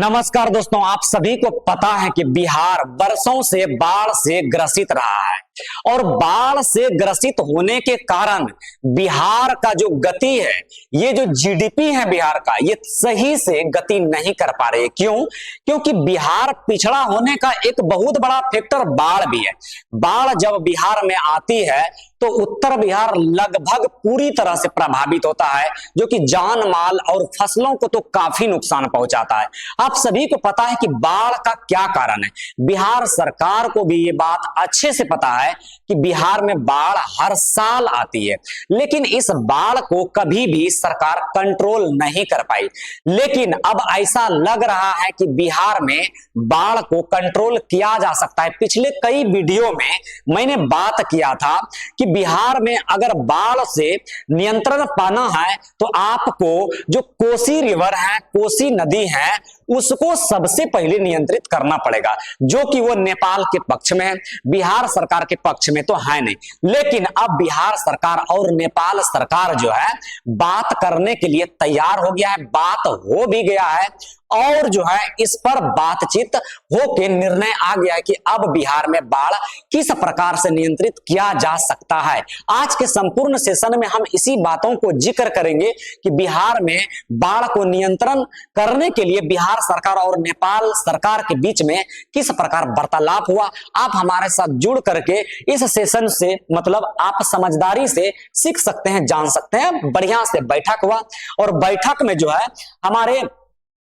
नमस्कार दोस्तों, आप सभी को पता है कि बिहार वर्षों से बाढ़ से ग्रसित रहा है और बाढ़ से ग्रसित होने के कारण बिहार का जो गति है, ये जो जीडीपी है बिहार का, ये सही से गति नहीं कर पा रही है। क्यों? क्योंकि बिहार पिछड़ा होने का एक बहुत बड़ा फैक्टर बाढ़ भी है। बाढ़ जब बिहार में आती है तो उत्तर बिहार लगभग पूरी तरह से प्रभावित होता है, जो कि जान माल और फसलों को तो काफी नुकसान पहुंचाता है। आप सभी को पता है कि बाढ़ का क्या कारण है। बिहार सरकार को भी ये बात अच्छे से पता है कि बिहार में बाढ़ हर साल आती है, लेकिन इस बाढ़ को कभी भी सरकार कंट्रोल नहीं कर पाई। लेकिन अब ऐसा लग रहा है कि बिहार में बाढ़ को कंट्रोल किया जा सकता है। पिछले कई वीडियो में मैंने बात किया था कि बिहार में अगर बाढ़ से नियंत्रण पाना है तो आपको जो कोसी रिवर है, कोसी नदी है, उसको सबसे पहले नियंत्रित करना पड़ेगा, जो कि वो नेपाल के पक्ष में है, बिहार सरकार के पक्ष में तो है नहीं। लेकिन अब बिहार सरकार और नेपाल सरकार जो है बात करने के लिए तैयार हो गया है, बात हो भी गया है और जो है इस पर बातचीत होके निर्णय आ गया है कि अब बिहार में बाढ़ किस प्रकार से नियंत्रित किया जा सकता है। आज के संपूर्ण सेशन में हम इसी बातों को जिक्र करेंगे कि बिहार में बाढ़ को नियंत्रण करने के लिए बिहार सरकार और नेपाल सरकार के बीच में किस प्रकार वार्तालाप हुआ। आप हमारे साथ जुड़ करके इस सेशन से मतलब आप समझदारी से सीख सकते हैं, जान सकते हैं। बढ़िया से बैठक हुआ और बैठक में जो है हमारे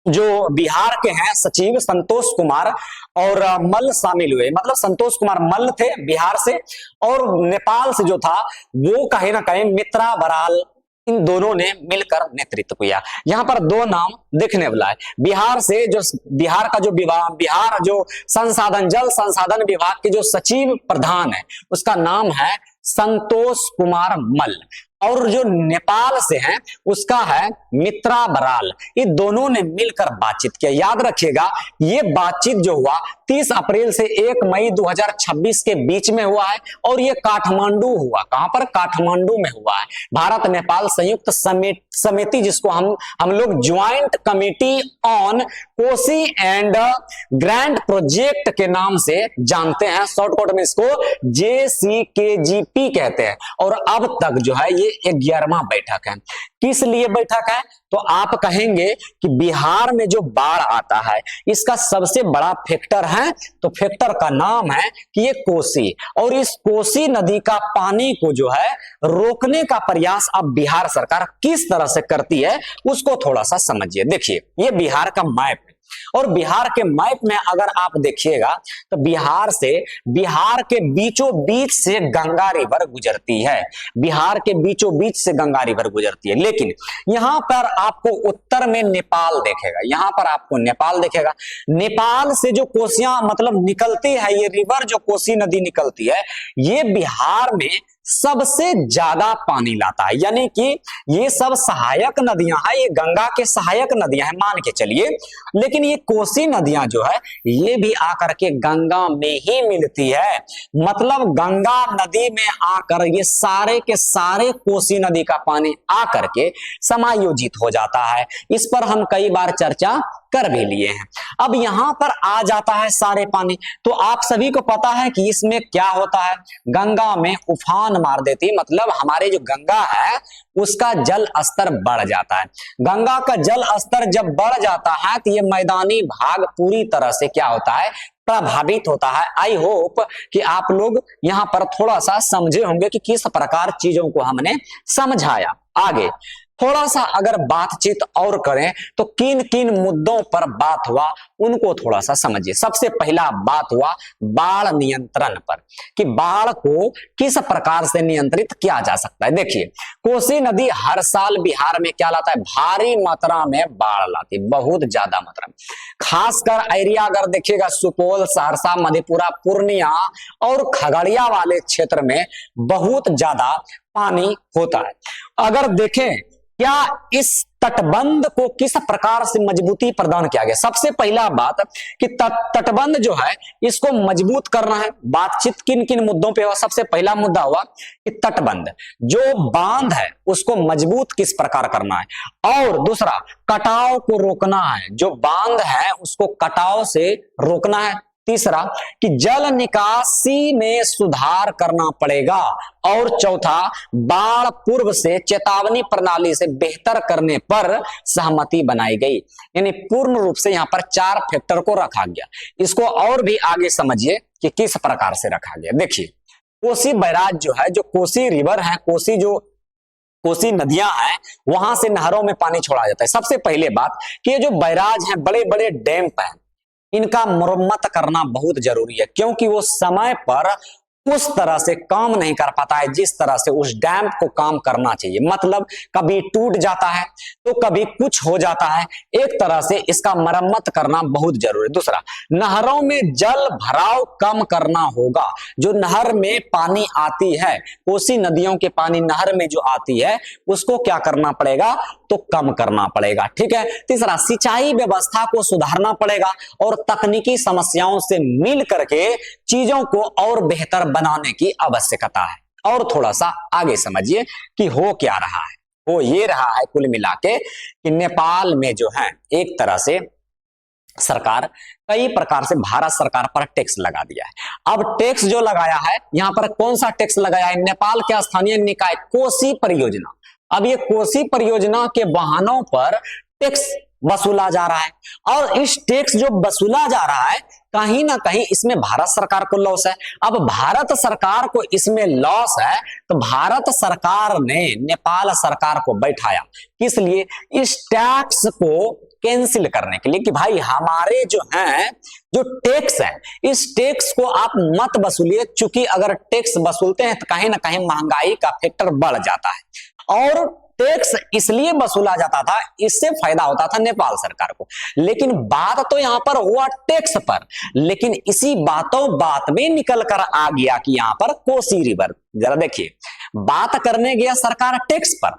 जो बिहार के हैं सचिव संतोष कुमार और मल्ल शामिल हुए। मतलब संतोष कुमार मल्ल थे बिहार से और नेपाल से जो था वो कहीं ना कहीं मित्रा बराल, इन दोनों ने मिलकर नेतृत्व किया। यहाँ पर दो नाम देखने वाला है। बिहार से जो बिहार का जो बिहार जो संसाधन जल संसाधन विभाग के जो सचिव प्रधान है उसका नाम है संतोष कुमार मल्ल और जो नेपाल से हैं उसका है मित्रा बराल। ये दोनों ने मिलकर बातचीत किया। याद रखिएगा ये बातचीत जो हुआ 30 अप्रैल से 1 मई 2026 के बीच में हुआ है और ये काठमांडू हुआ। कहां पर? काठमांडू में हुआ है। भारत नेपाल संयुक्त समिति, जिसको हम लोग joint committee on Kosi and grand project के नाम से जानते हैं। शॉर्टकट में इसको JCKGP कहते हैं। और अब तक जो है ये 11वां बैठक है। किस लिए बैठक है? तो आप कहेंगे कि बिहार में जो बाढ़ आता है इसका सबसे बड़ा फैक्टर है, तो फैक्टर का नाम है कि ये कोसी, और इस कोसी नदी का पानी को जो है रोकने का प्रयास अब बिहार सरकार किस तरह से करती है उसको थोड़ा सा समझिए। देखिए ये बिहार का मैप है और बिहार के मैप में अगर आप देखिएगा तो बिहार के बीचों बीच से गंगा रिवर गुजरती है। बिहार के बीचों बीच से गंगा रिवर गुजरती है, लेकिन यहां पर आपको उत्तर में नेपाल देखेगा। यहां पर आपको नेपाल देखेगा। नेपाल से जो कोसियां मतलब निकलती है, ये रिवर जो कोसी नदी निकलती है, ये बिहार में सबसे ज्यादा पानी लाता है। यानी कि ये सब सहायक नदियां हैं, ये गंगा के सहायक नदियां हैं मान के चलिए, लेकिन ये कोसी नदियां जो है ये भी आकर के गंगा में ही मिलती है। मतलब गंगा नदी में आकर ये सारे के सारे कोसी नदी का पानी आकर के समायोजित हो जाता है। इस पर हम कई बार चर्चा कर भी लिए हैं। अब यहां पर आ जाता है सारे पानी, तो आप सभी को पता है कि इसमें क्या होता है, गंगा में उफान मार देती है। मतलब हमारे जो गंगा है उसका जल स्तर बढ़ जाता है। गंगा का जल स्तर जब बढ़ जाता है तो ये मैदानी भाग पूरी तरह से क्या होता है, प्रभावित होता है। आई होप कि आप लोग यहां पर थोड़ा सा समझे होंगे कि किस प्रकार चीजों को हमने समझाया। आगे थोड़ा सा अगर बातचीत और करें तो किन किन मुद्दों पर बात हुआ उनको थोड़ा सा समझिए। सबसे पहला बात हुआ बाढ़ नियंत्रण पर, कि बाढ़ को किस प्रकार से नियंत्रित किया जा सकता है। देखिए कोसी नदी हर साल बिहार में क्या लाता है, भारी मात्रा में बाढ़ लाती है, बहुत ज्यादा मात्रा में। खासकर एरिया अगर देखिएगा सुपौल, सहरसा, मधेपुरा, पूर्णिया और खगड़िया वाले क्षेत्र में बहुत ज्यादा पानी होता है। अगर देखें क्या इस तटबंध को किस प्रकार से मजबूती प्रदान किया गया, सबसे पहला बात कि तटबंध जो है इसको मजबूत करना है। बातचीत किन किन मुद्दों पे हुआ, सबसे पहला मुद्दा हुआ कि तटबंध जो बांध है उसको मजबूत किस प्रकार करना है, और दूसरा कटाव को रोकना है, जो बांध है उसको कटाव से रोकना है। तीसरा कि जल निकासी में सुधार करना पड़ेगा, और चौथा बाढ़ पूर्व से चेतावनी प्रणाली से बेहतर करने पर सहमति बनाई गई। यानी पूर्ण रूप से यहां पर 4 फैक्टर को रखा गया। इसको और भी आगे समझिए कि किस प्रकार से रखा गया। देखिए कोसी बैराज जो है, जो कोसी रिवर है, कोसी नदियां हैं, वहां से नहरों में पानी छोड़ा जाता है। सबसे पहले बात कि ये जो बैराज हैं, बड़े बड़े डैम हैं, इनका मरम्मत करना बहुत जरूरी है, क्योंकि वो समय पर उस तरह से काम नहीं कर पाता है जिस तरह से उस डैम को काम करना चाहिए। मतलब कभी टूट जाता है तो कभी कुछ हो जाता है, एक तरह से इसका मरम्मत करना बहुत जरूरी है। दूसरा, नहरों में जल भराव कम करना होगा। जो नहर में पानी आती है, कोसी नदियों के पानी नहर में जो आती है उसको क्या करना पड़ेगा, तो कम करना पड़ेगा। ठीक है। तीसरा, सिंचाई व्यवस्था को सुधारना पड़ेगा और तकनीकी समस्याओं से मिल करके चीजों को और बेहतर बनाने की आवश्यकता है। और थोड़ा सा आगे समझिए कि हो क्या रहा है। वो ये रहा है कुल मिला के कि नेपाल में जो है एक तरह से सरकार कई प्रकार से भारत सरकार पर टैक्स लगा दिया है। अब टैक्स जो लगाया है, यहां पर कौन सा टैक्स लगाया है, नेपाल के स्थानीय निकाय कोसी परियोजना। अब ये कोसी परियोजना के वाहनों पर टैक्स वसूला जा रहा है, और इस टैक्स जो वसूला जा रहा है कहीं ना कहीं इसमें भारत सरकार को लॉस है। अब भारत सरकार को इसमें लॉस है तो भारत सरकार ने नेपाल सरकार को बैठाया, किस लिए, इस टैक्स को कैंसिल करने के लिए, कि भाई हमारे जो हैं जो टैक्स है इस टैक्स को आप मत वसूलिए, चूंकि अगर टैक्स वसूलते हैं तो कहीं ना कहीं महंगाई का फैक्टर बढ़ जाता है, और टैक्स इसलिए वसूला जाता था, इससे फायदा होता था नेपाल सरकार को। लेकिन बात तो यहां पर हुआ टैक्स पर, लेकिन इसी बात में निकल कर आ गया कि यहां पर कोसी रिवर, जरा देखिए, बात करने गया सरकार टैक्स पर,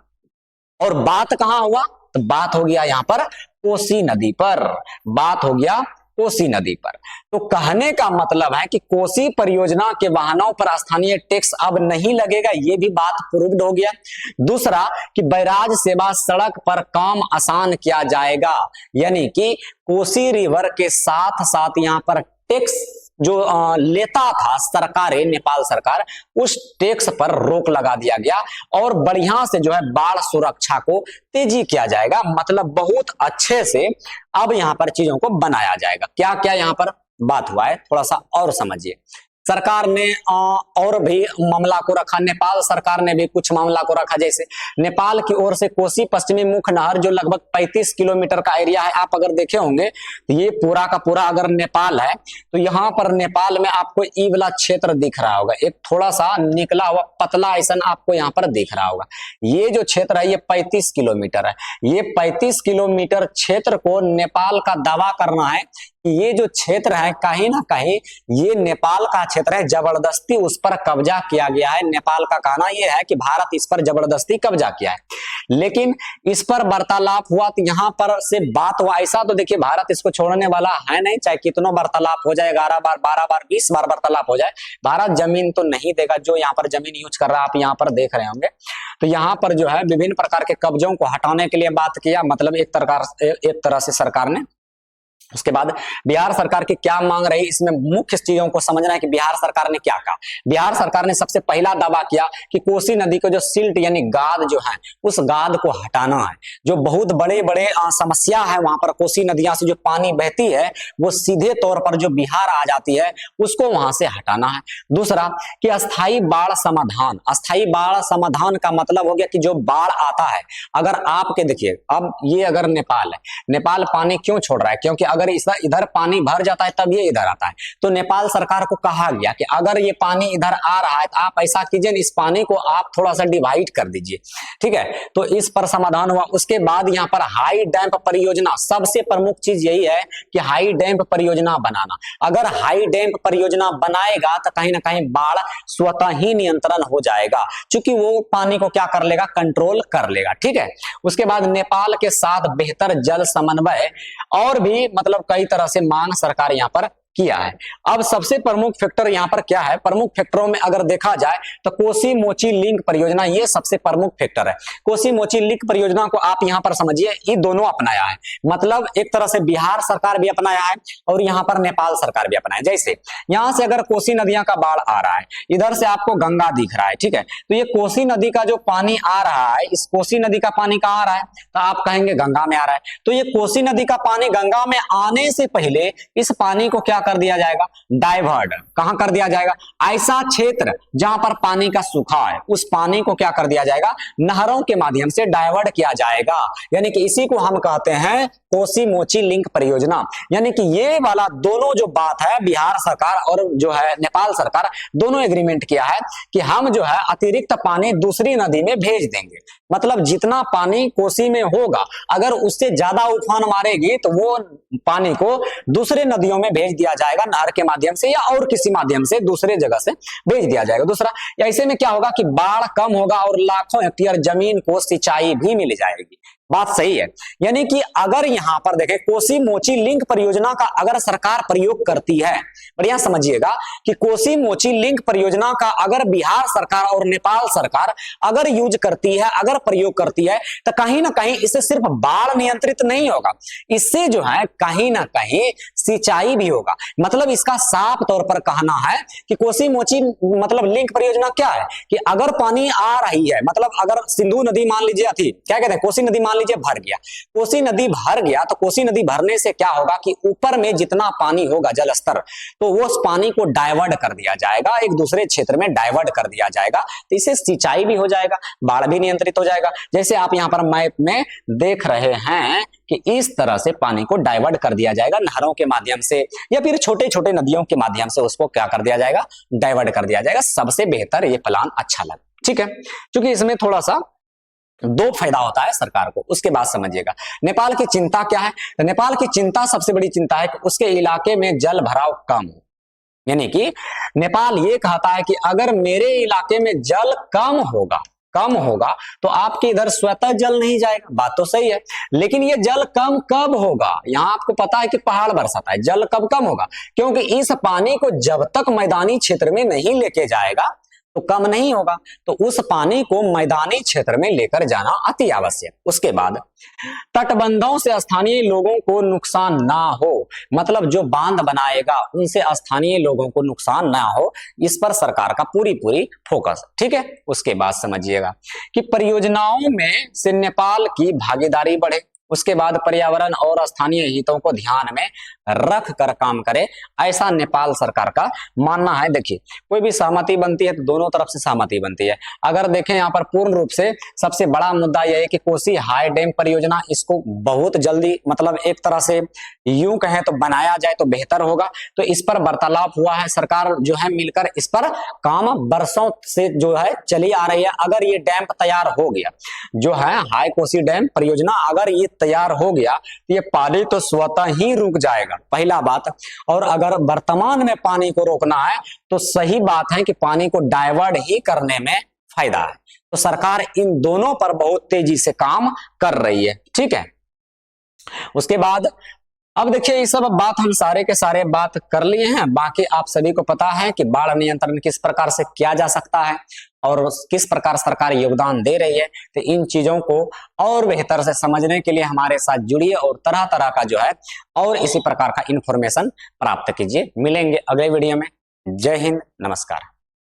और बात कहां हुआ, तो बात हो गया यहां पर कोसी नदी पर, बात हो गया कोसी नदी पर। तो कहने का मतलब है कि कोसी परियोजना के वाहनों पर स्थानीय टैक्स अब नहीं लगेगा, ये भी बात प्रूव्ड हो गया। दूसरा कि बैराज सेवा सड़क पर काम आसान किया जाएगा, यानी कि कोसी रिवर के साथ साथ यहां पर टैक्स जो लेता था सरकारें, नेपाल सरकार, उस टैक्स पर रोक लगा दिया गया, और बढ़िया से जो है बाढ़ सुरक्षा को तेजी किया जाएगा। मतलब बहुत अच्छे से अब यहां पर चीजों को बनाया जाएगा। क्या क्या यहां पर बात हुआ है थोड़ा सा और समझिए। सरकार ने और भी मामला को रखा, नेपाल सरकार ने भी कुछ मामला को रखा। जैसे नेपाल की ओर से कोसी पश्चिमी मुख्य नहर जो लगभग 35 किलोमीटर का एरिया है, आप अगर देखे होंगे तो ये पूरा का पूरा अगर नेपाल है तो यहाँ पर नेपाल में आपको ई वाला क्षेत्र दिख रहा होगा, एक थोड़ा सा निकला हुआ पतला ऐसा आपको यहाँ पर दिख रहा होगा। ये जो क्षेत्र है ये 35 किलोमीटर है। ये 35 किलोमीटर क्षेत्र को नेपाल का दावा करना है कि ये जो क्षेत्र है कहीं ना कहीं ये नेपाल का क्षेत्र है, जबरदस्ती उस पर कब्जा किया गया है। नेपाल का कहना यह है कि भारत इस पर जबरदस्ती कब्जा किया है, लेकिन इस पर वार्तालाप हुआ तो यहाँ पर से बात हुआ। ऐसा तो देखिए भारत इसको छोड़ने वाला है नहीं, चाहे कितनों वार्तालाप हो जाए, 11 बार 12 बार 20 बार वार्तालाप हो जाए, भारत जमीन तो नहीं देगा। जो यहाँ पर जमीन यूज कर रहा है आप यहाँ पर देख रहे होंगे, तो यहाँ पर जो है विभिन्न प्रकार के कब्जों को हटाने के लिए बात किया, मतलब एक तरह से सरकार ने। उसके बाद बिहार सरकार की क्या मांग रही, इसमें मुख्य चीजों को समझना है कि बिहार सरकार ने क्या कहा। बिहार सरकार ने सबसे पहला दावा किया कि कोसी नदी को जो सिल्ट यानी गाद जो है उस गाद को हटाना है। जो बहुत बड़े बड़े समस्या है वहां पर, कोसी नदियां से जो पानी बहती है वो सीधे तौर पर जो बिहार आ जाती है उसको वहां से हटाना है। दूसरा कि अस्थायी बाढ़ समाधान। अस्थायी बाढ़ समाधान का मतलब हो गया कि जो बाढ़ आता है, अगर आपके देखिए अब ये अगर नेपाल है, नेपाल पानी क्यों छोड़ रहा है, क्योंकि अगर इधर पानी भर जाता है तब ये इधर आता है। तो नेपाल सरकार को कहा गया कि अगर ये पानी इधर आ रहा है तो आप ऐसा कीजिए, इस पानी को आप थोड़ा सा डिवाइड कर दीजिए, ठीक है। तो इस पर समाधान हुआ। उसके बाद यहाँ पर हाई डैम्प परियोजना, सबसे प्रमुख चीज यही है कि हाई डैम्प परियोजना बनाना। अगर हाई डैम्प परियोजना बनाएगा तो कहीं ना कहीं बाढ़ स्वतः ही नियंत्रण हो जाएगा, क्योंकि वो पानी को क्या कर लेगा, कंट्रोल कर लेगा, ठीक है। उसके बाद नेपाल के साथ बेहतर जल समन्वय और भी मतलब कई तरह से मांग सरकार यहाँ पर किया है। अब सबसे प्रमुख फैक्टर यहाँ पर क्या है, प्रमुख फैक्टरों में अगर देखा जाए तो कोसी मोची लिंक परियोजना, ये सबसे प्रमुख फैक्टर है। कोसी मोची लिंक परियोजना को आप यहाँ पर समझिए, ये दोनों अपनाया है, मतलब एक तरह से बिहार सरकार भी अपनाया है और यहाँ पर नेपाल सरकार भी अपनाया है। जैसे यहाँ से अगर कोसी नदियां का बाढ़ आ रहा है, इधर से आपको गंगा दिख रहा है, ठीक है। तो ये कोसी नदी का जो पानी आ रहा है, इस कोसी नदी का पानी कहाँ आ रहा है, तो आप कहेंगे गंगा में आ रहा है। तो ये कोसी नदी का पानी गंगा में आने से पहले इस पानी को क्या कर दिया जाएगा, डाइवर्ट। कहां कर दिया जाएगा, ऐसा क्षेत्र जहां पर पानी का सूखा है उस पानी को क्या कर दिया जाएगा, नहरों के माध्यम से डाइवर्ट किया जाएगा। यानी कि इसी को हम कहते हैं कोसी मोची लिंक परियोजना। यानी कि ये वाला दोनों जो बात है, बिहार सरकार और जो है नेपाल सरकार दोनों एग्रीमेंट किया है कि हम जो है अतिरिक्त पानी दूसरी नदी में भेज देंगे। मतलब जितना पानी कोसी में होगा, अगर उससे ज्यादा उफान मारेगी तो वो पानी को दूसरे नदियों में भेज दिया जाएगा, नहर के माध्यम से या और किसी माध्यम से दूसरे जगह से भेज दिया जाएगा। दूसरा, ऐसे में क्या होगा कि बाढ़ कम होगा और लाखों हेक्टेयर जमीन को सिंचाई भी मिल जाएगी। बात सही है। यानी कि अगर यहां पर देखें कोसी मोची लिंक परियोजना का अगर सरकार प्रयोग करती है, बढ़िया समझिएगा कि कोसी मोची लिंक परियोजना का अगर बिहार सरकार और नेपाल सरकार अगर यूज करती है, अगर प्रयोग करती है, तो कहीं ना कहीं इससे सिर्फ बाढ़ नियंत्रित नहीं होगा, इससे जो है कहीं ना कहीं सिंचाई भी होगा। मतलब इसका साफ तौर पर कहना है कि कोसी मोची मतलब लिंक परियोजना क्या है कि अगर पानी आ रही है, मतलब अगर सिंधु नदी मान लीजिए थी, क्या कहते हैं, कोसी नदी मान लीजिए भर गया, कोसी नदी भर गया, तो कोसी नदी भरने से क्या होगा कि ऊपर में जितना पानी होगा जल स्तर, तो वो उस पानी को डाइवर्ट कर दिया जाएगा, एक दूसरे क्षेत्र में डाइवर्ट कर दिया जाएगा। तो इससे सिंचाई भी हो जाएगा, बाढ़ भी नियंत्रित हो जाएगा। जैसे आप यहाँ पर मैप में देख रहे हैं कि इस तरह से पानी को डाइवर्ट कर दिया जाएगा, नहरों के माध्यम से या फिर छोटे छोटे नदियों के माध्यम से उसको क्या कर दिया जाएगा, डाइवर्ट कर दिया जाएगा। सबसे बेहतर ये प्लान अच्छा लगा, ठीक है, क्योंकि इसमें थोड़ा सा दो फायदा होता है सरकार को। उसके बाद समझिएगा नेपाल की चिंता क्या है। तो नेपाल की चिंता, सबसे बड़ी चिंता है कि उसके इलाके में जल भराव कम हो। यानी कि नेपाल ये कहता है कि अगर मेरे इलाके में जल कम होगा तो आपके इधर स्वतः जल नहीं जाएगा। बात तो सही है, लेकिन ये जल कम कब होगा, यहां आपको पता है कि पहाड़ बरसाता है, जल कब कम होगा, क्योंकि इस पानी को जब तक मैदानी क्षेत्र में नहीं लेके जाएगा तो कम नहीं होगा। तो उस पानी को मैदानी क्षेत्र में लेकर जाना अति आवश्यक। उसके बाद तटबंधों से स्थानीय लोगों को नुकसान ना हो, मतलब जो बांध बनाएगा उनसे स्थानीय लोगों को नुकसान ना हो, इस पर सरकार का पूरी फोकस, ठीक है। उसके बाद समझिएगा कि परियोजनाओं में से नेपाल की भागीदारी बढ़े। उसके बाद पर्यावरण और स्थानीय हितों को ध्यान में रख कर काम करे, ऐसा नेपाल सरकार का मानना है। देखिए, कोई भी सहमति बनती है तो दोनों तरफ से सहमति बनती है। अगर देखें यहाँ पर पूर्ण रूप से सबसे बड़ा मुद्दा यह है कि कोसी हाई डैम परियोजना, इसको बहुत जल्दी, मतलब एक तरह से यूं कहें तो बनाया जाए तो बेहतर होगा। तो इस पर वार्तालाप हुआ है, सरकार जो है मिलकर इस पर काम बरसों से जो है चली आ रही है। अगर ये डैम तैयार हो गया, जो है हाई कोसी डैम परियोजना अगर ये तैयार हो गया तो ये पानी तो स्वतः ही रुक जाएगा, पहला बात। और अगर वर्तमान में पानी को रोकना है तो सही बात है कि पानी को डाइवर्ट ही करने में फायदा है। तो सरकार इन दोनों पर बहुत तेजी से काम कर रही है, ठीक है। उसके बाद अब देखिए, ये सब बात हम सारे के सारे बात कर लिए हैं। बाकी आप सभी को पता है कि बाढ़ नियंत्रण किस प्रकार से किया जा सकता है और किस प्रकार सरकार योगदान दे रही है। तो इन चीजों को और बेहतर से समझने के लिए हमारे साथ जुड़िए और तरह तरह का जो है और इसी प्रकार का इंफॉर्मेशन प्राप्त कीजिए। मिलेंगे अगले वीडियो में। जय हिंद, नमस्कार।